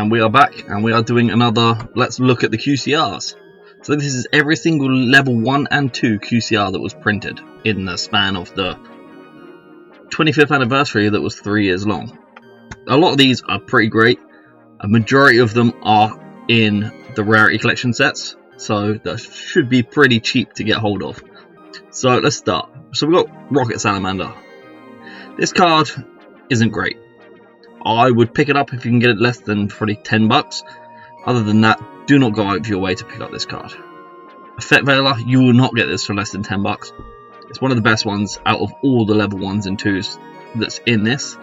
and we are back, and we are doing another let's look at the QCRs. So this is every single level 1 and 2 QCR that was printed in the span of the 25th anniversary that was 3 years long. A lot of these are pretty great. A majority of them are in the rarity collection sets, so that should be pretty cheap to get hold of. So let's start. So we've got Rocket Salamander. This card isn't great. I would pick it up if you can get it less than probably 10 bucks. Other than that, do not go out of your way to pick up this card. Effect Veiler, you will not get this for less than 10 bucks. It's one of the best ones out of all the level 1s and 2s that's in this.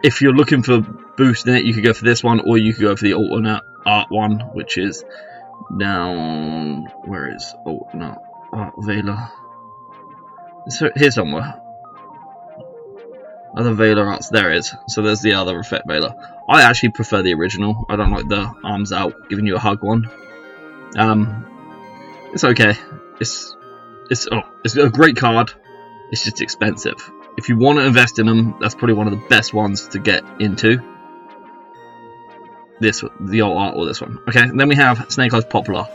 If you're looking for boosting it, you could go for this one, or you could go for the alternate art one, which is down. Where is alternate art Veiler? It's here somewhere. Other Veiler arts, there it is. So there's the other Effect Veiler. I actually prefer the original. I don't like the arms out, giving you a hug one. It's okay. It's a great card. It's just expensive. If you want to invest in them, that's probably one of the best ones to get into. The old art or this one. Okay, and then we have Snake Eyes Popular.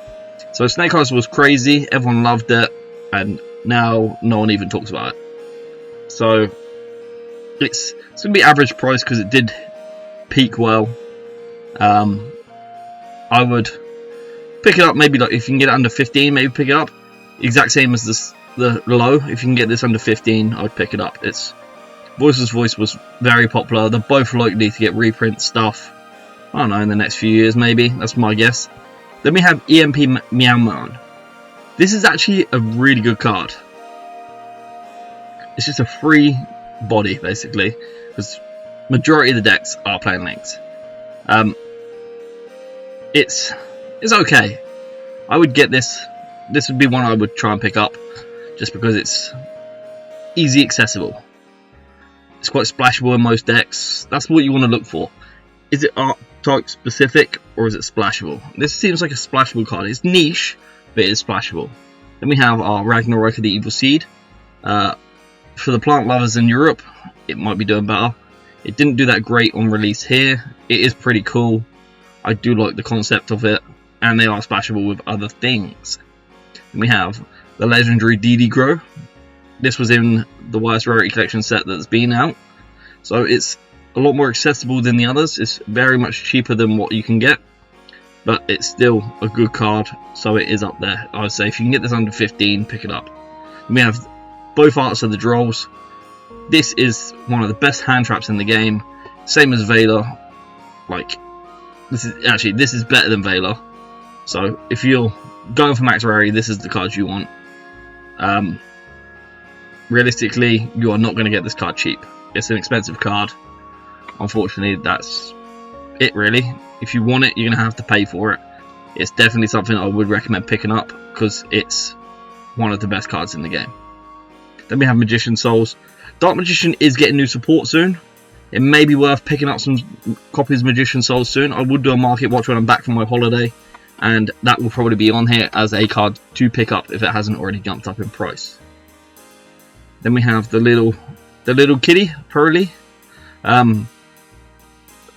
So Snake Eyes was crazy. Everyone loved it, and now no one even talks about it. So it's going to be average price because it did peak well. I would pick it up maybe like if you can get it under 15, maybe pick it up. Exact same as the low. If you can get this under 15, I would pick it up. It's Voiceless Voice was very popular. They're both likely to get reprint stuff. I don't know, in the next few years maybe. That's my guess. Then we have EMP Meowman. This is actually a really good card. It's just a free body basically, because majority of the decks are playing links. It's okay. I would get this. This would be one I would try and pick up, just because it's easy accessible. It's quite splashable in most decks. That's what you want to look for. Is it art type specific or is it splashable? This seems like a splashable card. It's niche, but it is splashable. Then we have our Ragnarok of the Evil Seed. For the plant lovers in Europe, it might be doing better. It didn't do that great on release here. It is pretty cool. I do like the concept of it, and they are splashable with other things. And we have the legendary DD Grow. This was in the worst rarity collection set that's been out, so it's a lot more accessible than the others. It's very much cheaper than what you can get, but it's still a good card, so it is up there. I would say if you can get this under 15, pick it up. And we have both arts of the Drolls. This is one of the best hand traps in the game. Same as Veiler. Like, this is better than Veiler. So if you're going for max rarity, this is the card you want. Realistically, you are not going to get this card cheap. It's an expensive card. Unfortunately, that's it really. If you want it, you're going to have to pay for it. It's definitely something I would recommend picking up, because it's one of the best cards in the game. Then we have Magician Souls. Dark Magician is getting new support soon. It may be worth picking up some copies of Magician Souls soon. I would do a market watch when I'm back from my holiday, and that will probably be on here as a card to pick up if it hasn't already jumped up in price. Then we have the little kitty, Pearly. I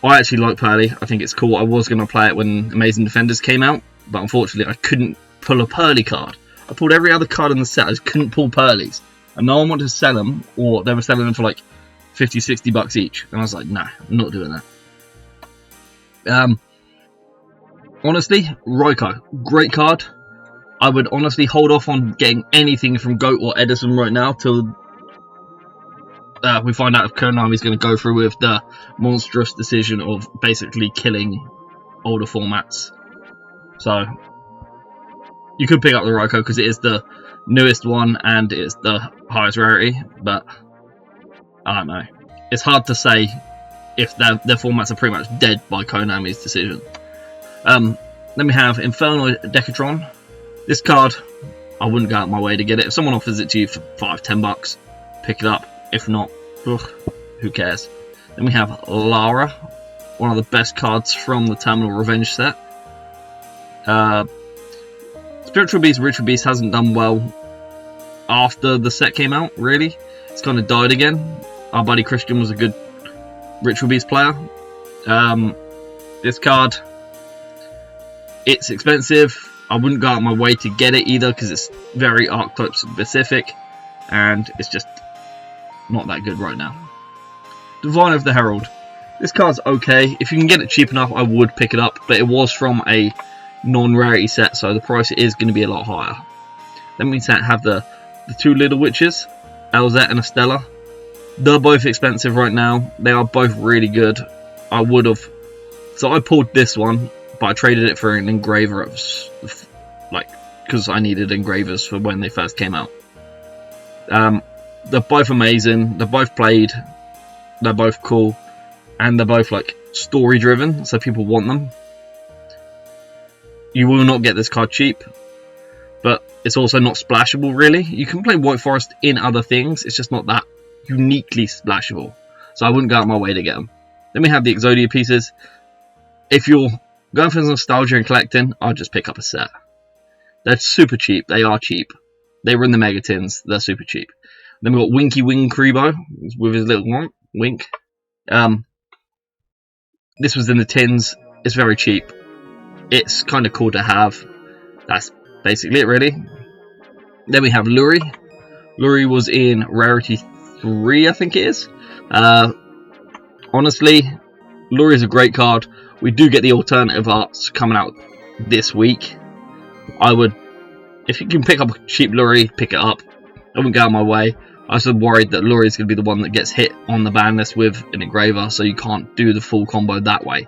actually like Pearly. I think it's cool. I was going to play it when Amazing Defenders came out, but unfortunately I couldn't pull a Pearly card. I pulled every other card in the set. I just couldn't pull Pearlies. And no one wanted to sell them, or they were selling them for like 50, 60 bucks each. And I was like, nah, I'm not doing that. Honestly, Raikou, great card. I would honestly hold off on getting anything from Goat or Edison right now till we find out if Konami's going to go through with the monstrous decision of basically killing older formats. So you could pick up the Raikou because it is the newest one and it's the highest rarity, but I don't know. It's hard to say if their formats are pretty much dead by Konami's decision. Then we have Inferno Decatron. This card, I wouldn't go out my way to get it. If someone offers it to you for $5-10 bucks, pick it up. If not, ugh, who cares? Then we have Lara, one of the best cards from the Terminal Revenge set. Spiritual Beast, Ritual Beast hasn't done well after the set came out, really. It's kind of died again. Our buddy Christian was a good Ritual Beast player. This card, it's expensive. I wouldn't go out of my way to get it either because it's very archetype specific and it's just not that good right now. Divine of the Herald. This card's okay. If you can get it cheap enough, I would pick it up, but it was from a non-rarity set, so the price is going to be a lot higher. Then we have the two Little Witches, Elzette and Estella. They're both expensive right now. They are both really good. I would have... So I pulled this one, but I traded it for an engraver. It was, like, because I needed engravers for when they first came out. They're both amazing. They're both played. They're both cool. And they're both, like, story-driven, so people want them. You will not get this card cheap. But it's also not splashable, really. You can play White Forest in other things. It's just not that uniquely splashable, so I wouldn't go out of my way to get them. Then we have the Exodia pieces. If you're going for nostalgia and collecting, I'll just pick up a set. They're super cheap. They are cheap. They were in the mega tins. They're super cheap. Then we've got Winky Wing Kribo with his little wink. This was in the tins. It's very cheap. It's kind of cool to have. That's basically it, really. Then we have Luri. Luri was in Rarity 3, I think it is. Honestly, Luri is a great card. We do get the alternative arts coming out this week. I would, if you can pick up a cheap Luri, pick it up. I wouldn't go out of my way. I was worried that Luri is going to be the one that gets hit on the ban list with an engraver, so you can't do the full combo that way.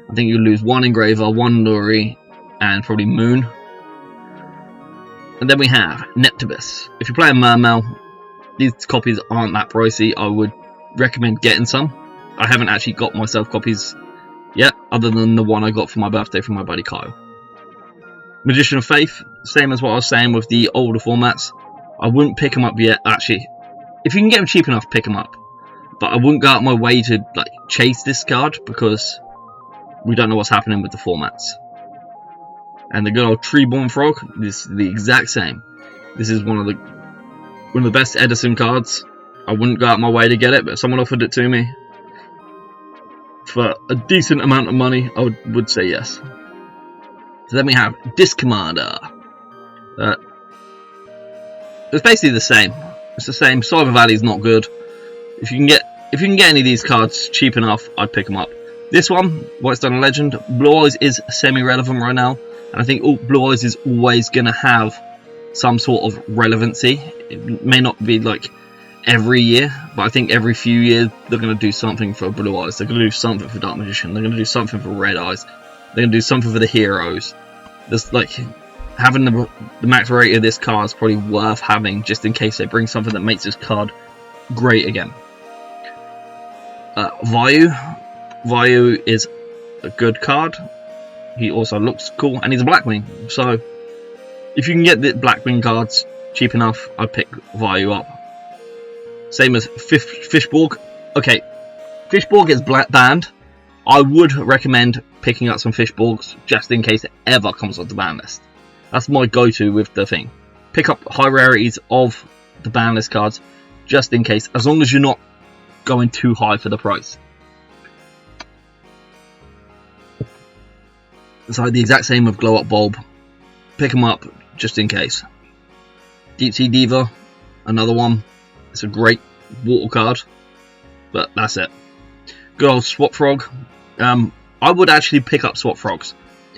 I think you lose one engraver, one Luri, and probably Moon. And then we have Neptibus. If you're playing Mermail, these copies aren't that pricey. I would recommend getting some. I haven't actually got myself copies yet, other than the one I got for my birthday from my buddy Kyle. Magician of Faith, same as what I was saying with the older formats. I wouldn't pick them up yet, actually. If you can get them cheap enough, pick them up. But I wouldn't go out of my way to like chase this card, because we don't know what's happening with the formats. And the good old Treeborn Frog, this is the exact same. This is one of the best Edison cards. I wouldn't go out my way to get it, but if someone offered it to me for a decent amount of money, I would say yes. So then we have Disc Commander. It's basically the same. It's the same. Cyber Valley's not good. If you can get any of these cards cheap enough, I'd pick them up. This one, White Stone Legend, Blue Eyes is semi-relevant right now, and I think Blue Eyes is always going to have some sort of relevancy. It may not be like every year, but I think every few years they're going to do something for Blue Eyes. They're going to do something for Dark Magician. They're going to do something for Red Eyes. They're going to do something for the heroes. There's like having the max rarity of this card is probably worth having, just in case they bring something that makes this card great again. Vayu is a good card. He also looks cool, and he's a Blackwing. So if you can get the Blackwing cards cheap enough, I'd pick Vayu up. Same as Fishborg. Okay, Fishborg is banned. I would recommend picking up some Fishborgs just in case it ever comes off the ban list. That's my go-to with the thing. Pick up high rarities of the ban list cards just in case, as long as you're not going too high for the price. So the exact same with Glow Up Bulb. Pick them up just in case. Deep Sea Diva, another one. It's a great water card, but that's it. Good old Swap Frog. I would actually pick up Swap Frogs.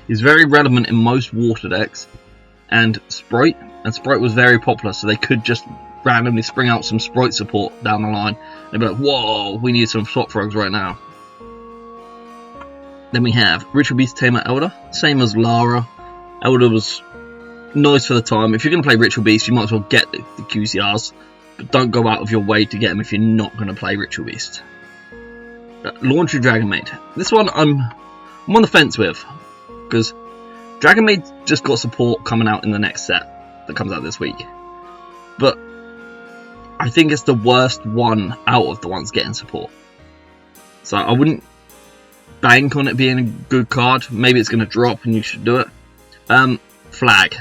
He's very relevant in most water decks, and Sprite was very popular, so they could just randomly spring out some Sprite support down the line. They'd be like, whoa, we need some Swap Frogs right now. Then we have Ritual Beast Tamer Elder, same as Lara. Elder was nice for the time. If you're going to play Ritual Beast, you might as well get the QCRs, but don't go out of your way to get them if you're not going to play Ritual Beast. Launcher Dragon Maid. This one I'm on the fence with, because Dragon Maid just got support coming out in the next set that comes out this week. But I think it's the worst one out of the ones getting support. So I wouldn't bank on it being a good card. Maybe it's going to drop and you should do it. Flag,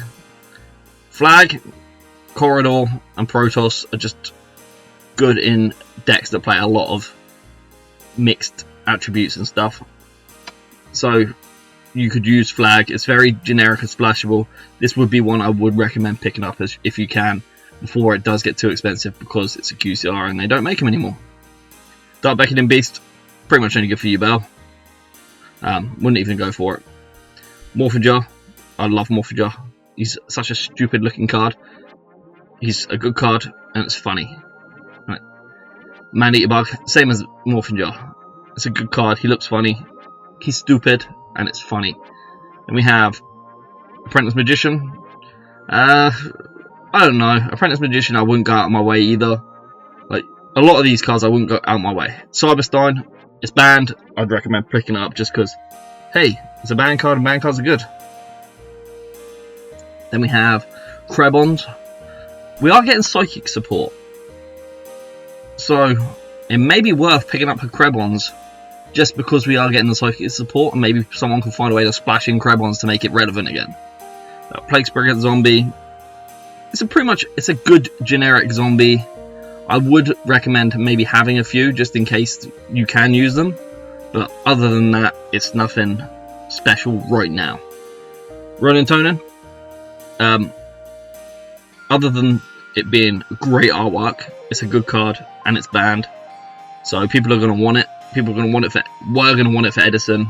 Corridor, and Protoss are just good in decks that play a lot of mixed attributes and stuff. so you could use Flag. It's very generic and splashable. This would be one I would recommend picking up if you can, before it does get too expensive, because it's a QCR and they don't make them anymore. Dark Beckoning Beast, pretty much only good for you, Bell. Wouldn't even go for it. Morphinjar, I love Morphinjar. He's such a stupid looking card. He's a good card and it's funny. Right. Man-Eater Bug, same as Morphinjar. It's a good card, he looks funny, he's stupid, and it's funny. Then we have Apprentice Magician. I don't know, Apprentice Magician I wouldn't go out of my way either. Like, a lot of these cards I wouldn't go out of my way. Cyberstein, it's banned, I'd recommend picking it up just because, hey, it's a banned card and banned cards are good. Then we have Krebons. We are getting Psychic support, so it may be worth picking up a Krebons just because we are getting the Psychic support, and maybe someone can find a way to splash in Krebons to make it relevant again. Plague Spriggan Zombie. It's a good generic zombie. I would recommend maybe having a few just in case you can use them, but other than that, it's nothing special right now. Ronin Tonin. Other than it being great artwork, it's a good card and it's banned, so people are going to want it. People are going to want it for, we're going to want it for Edison,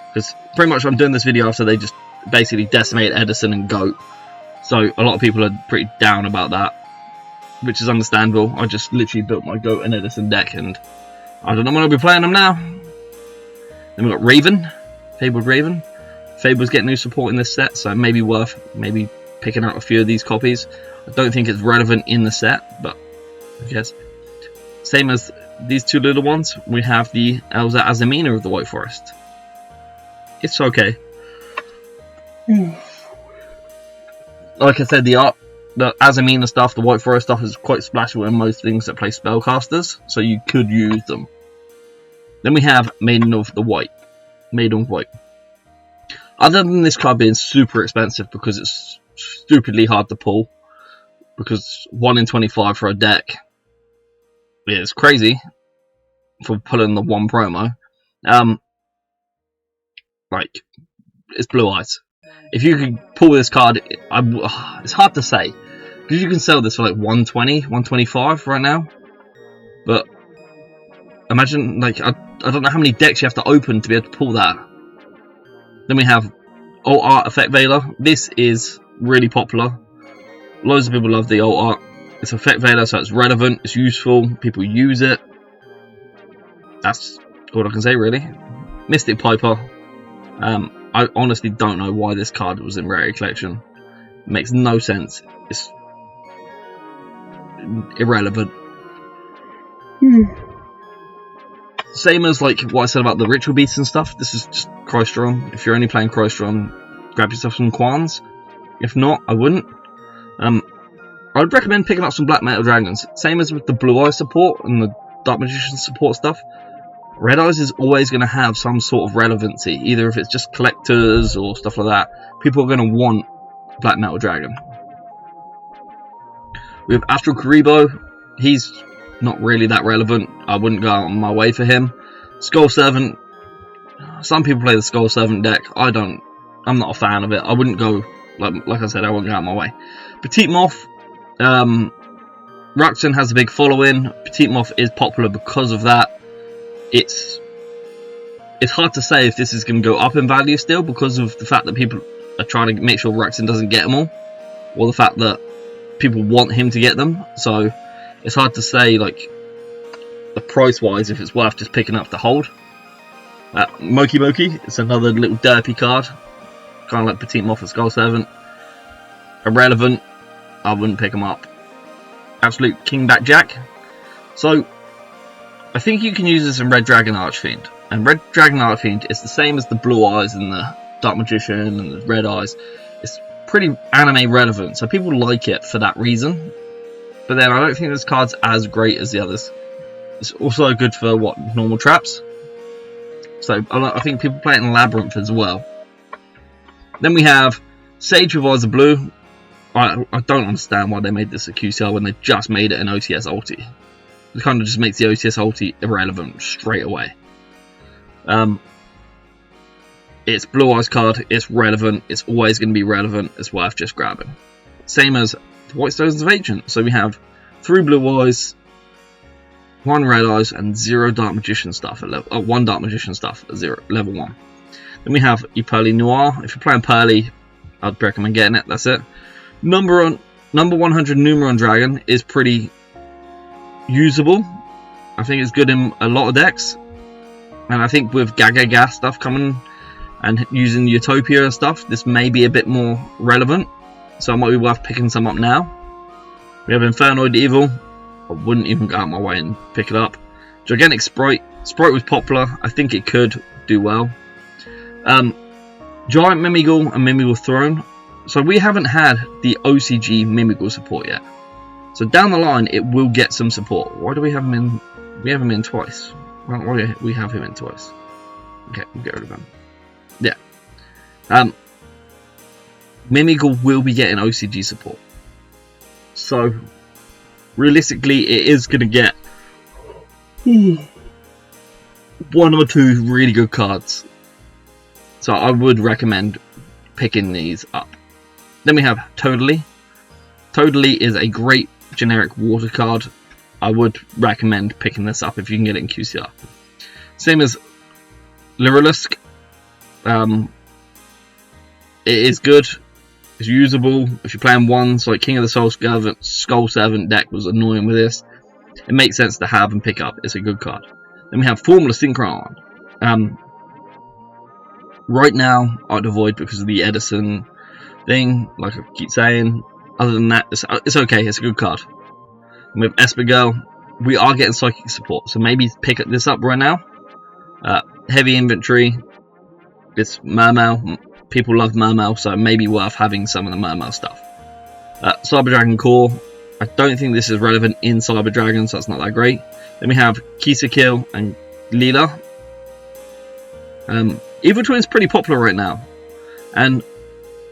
because pretty much I'm doing this video after they just basically decimate Edison and Goat, so a lot of people are pretty down about that, which is understandable. I just literally built my Goat and Edison deck and I don't know when I'll be playing them now. Then we've got Raven, Fabled Raven. Fable's getting new support in this set, so it may be worth maybe picking out a few of these copies. I don't think it's relevant in the set, but I guess. Same as these two little ones, we have the Elza Azamina of the White Forest. It's okay. Like I said, the Azamina stuff, the White Forest stuff is quite splashable in most things that play spellcasters, so you could use them. Then we have Maiden of the White. Maiden of White. Other than this card being super expensive because it's stupidly hard to pull, because 1 in 25 for a deck is crazy for pulling the one promo. Like, it's Blue Eyes. If you could pull this card, it's hard to say, because you can sell this for like 120, 125 right now. But imagine, like, I don't know how many decks you have to open to be able to pull that. Then we have Alt Art Effect Veiler. This is really popular. Loads of people love the Alt Art. It's Effect Veiler, so it's relevant, it's useful, people use it. That's all I can say, really. Mystic Piper. I honestly don't know why this card was in Rarity Collection. It makes no sense. It's irrelevant. Same as like what I said about the Ritual Beasts and stuff. This is just Crystron. If you're only playing Crystron, grab yourself some Quans. If not, I wouldn't. I'd recommend picking up some Black Metal Dragons. Same as with the Blue Eye support and the Dark Magician support stuff. Red Eyes is always going to have some sort of relevancy, either if it's just collectors or stuff like that. People are going to want Black Metal Dragon. We have Astral Karibo. He's not really that relevant. I wouldn't go out on my way for him. Skull Servant. Some people play the Skull Servant deck. I don't. I'm not a fan of it. I wouldn't go, like I said, I wouldn't go out of my way. Petite Moth. Ruxin has a big following. Petite Moth is popular because of that. It's hard to say if this is going to go up in value still, because of the fact that people are trying to make sure Ruxin doesn't get them all, or the fact that people want him to get them. So it's hard to say, like, the price wise, if it's worth just picking up to hold. Moki Moki, it's another little derpy card, kind of like Petite Moth and Skull Servant. Irrelevant, I wouldn't pick them up. Absolute Kingback Jack. So I think you can use this in Red Dragon Archfiend, and Red Dragon Archfiend is the same as the Blue Eyes and the Dark Magician and the Red Eyes. It's pretty anime relevant, so people like it for that reason. But then I don't think this card's as great as the others. It's also good for normal traps. So I think people play it in Labyrinth as well. Then we have Sage with Eyes of Blue. I don't understand why they made this a QCR when they just made it an OTS ulti. It kind of just makes the OTS ulti irrelevant straight away. It's Blue Eyes card, it's relevant, it's always going to be relevant, it's worth just grabbing. Same as the White Stones of Ancient. So we have 3 Blue Eyes, 1 Red Eyes, and 0 Dark Magician stuff at level, 1 Dark Magician stuff at level 1. Then we have Pearly Noir. If you're playing Pearly, I'd recommend getting it, that's it. Number 100 Numeron Dragon is pretty usable. I think it's good in a lot of decks. And I think with Gaga stuff coming and using Utopia stuff, this may be a bit more relevant. So it might be worth picking some up now. We have Infernoid Evil. I wouldn't even go out my way and pick it up. Gigantic Sprite. Sprite was popular. I think it could do well. Giant Mimigal and Mimigal Throne. So we haven't had the OCG Mimigal support yet. So down the line, it will get some support. Why do we have him in? We have him in twice. Why do we have him in twice? Okay, we'll get rid of him. Yeah. Mimigal will be getting OCG support. So, realistically, it is going to get 1 or 2 really good cards. So I would recommend picking these up. Then we have Totally. Totally is a great generic water card. I would recommend picking this up if you can get it in QCR. Same as Lyrilisk. It is good. It's usable. If you're playing ones like King of the Skull Servant deck was annoying with this, it makes sense to have and pick up. It's a good card. Then we have Formula Synchron. Right now, I'd avoid because of the Edison thing, like I keep saying. Other than that, it's okay. It's a good card. And with Espergirl, we are getting psychic support, so maybe pick this up right now. Heavy inventory. It's Mermail. People love Mermail, so it may be worth having some of the Mermail stuff. Cyber Dragon Core. I don't think this is relevant in Cyber Dragon, so it's not that great. Then we have Kisakil and Leela. Evil Twin is pretty popular right now, and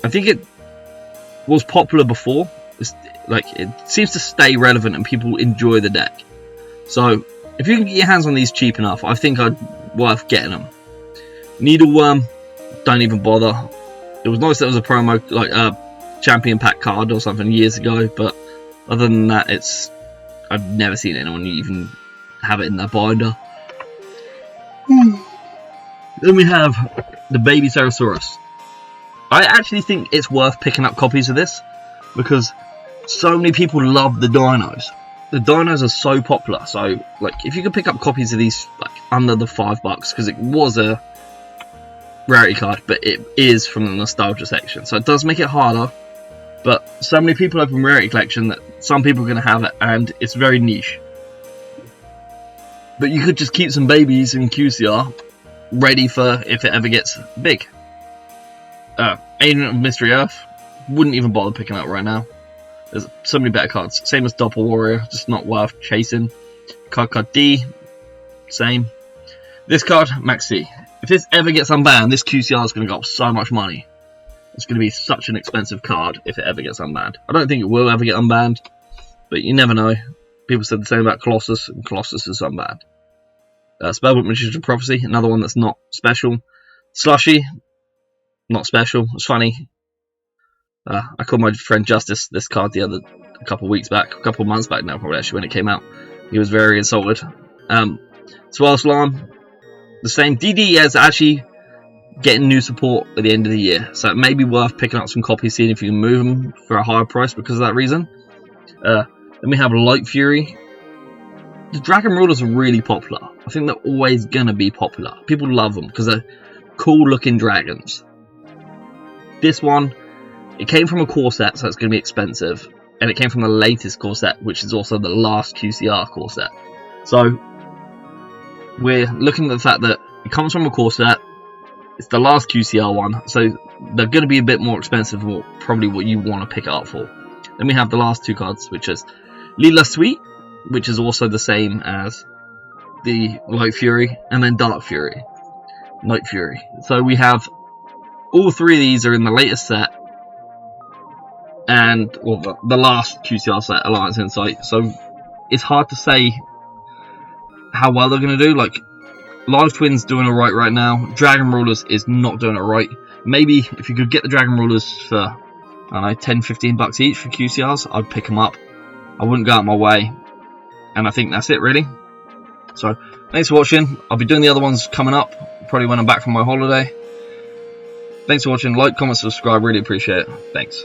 I think it was popular before. It seems to stay relevant and people enjoy the deck. So if you can get your hands on these cheap enough, I think I'd worth getting them. Needleworm, don't even bother. It was nice that it was a promo, like a champion pack card or something years ago, but other than that, I've never seen anyone even have it in their binder. Then we have the Baby Ceratosaurus. I actually think it's worth picking up copies of this because so many people love the dinos. The dinos are so popular. So, if you could pick up copies of these, under the $5, because it was a rarity card, but it is from the nostalgia section, so it does make it harder. But so many people open rarity collection that some people are going to have it, and it's very niche. But you could just keep some babies in QCR ready for if it ever gets big. Agent of Mystery Earth, wouldn't even bother picking up right now. There's so many better cards. Same as Doppel Warrior, just not worth chasing. Card D, same. This card, Maxi. If this ever gets unbanned, this QCR is going to go up so much money. It's going to be such an expensive card if it ever gets unbanned. I don't think it will ever get unbanned, but you never know. People said the same about Colossus, and Colossus is unbanned. Spellbook Magician Prophecy, another one that's not special. Slushy, not special. It's funny. I called my friend Justice this card a couple months back now, probably actually when it came out. He was very insulted. Swirl Slime, the same. DD is actually getting new support at the end of the year, so it may be worth picking up some copies, seeing if you can move them for a higher price because of that reason. Then we have Light Fury. The Dragon Rulers are really popular. I think they're always gonna be popular. People love them because they're cool looking dragons. This one, it came from a core set, so it's going to be expensive. And it came from the latest core set, which is also the last QCR core set. So, we're looking at the fact that it comes from a core set. It's the last QCR one, so they're going to be a bit more expensive than probably what you want to pick it up for. Then we have the last two cards, which is Leela Sweet, which is also the same as the Light Fury, and then Dark Fury. Night Fury. So we have all three of these are in the latest set, and the last QCR set, Alliance Insight. So it's hard to say how well they're going to do. Live Twin's doing alright right now. Dragon Rulers is not doing it right. Maybe if you could get the Dragon Rulers for, I don't know, 10-15 bucks each for QCRs, I'd pick them up. I wouldn't go out my way. And I think that's it, really. So, thanks for watching. I'll be doing the other ones coming up, probably when I'm back from my holiday. Thanks for watching. Like, comment, subscribe. Really appreciate it. Thanks.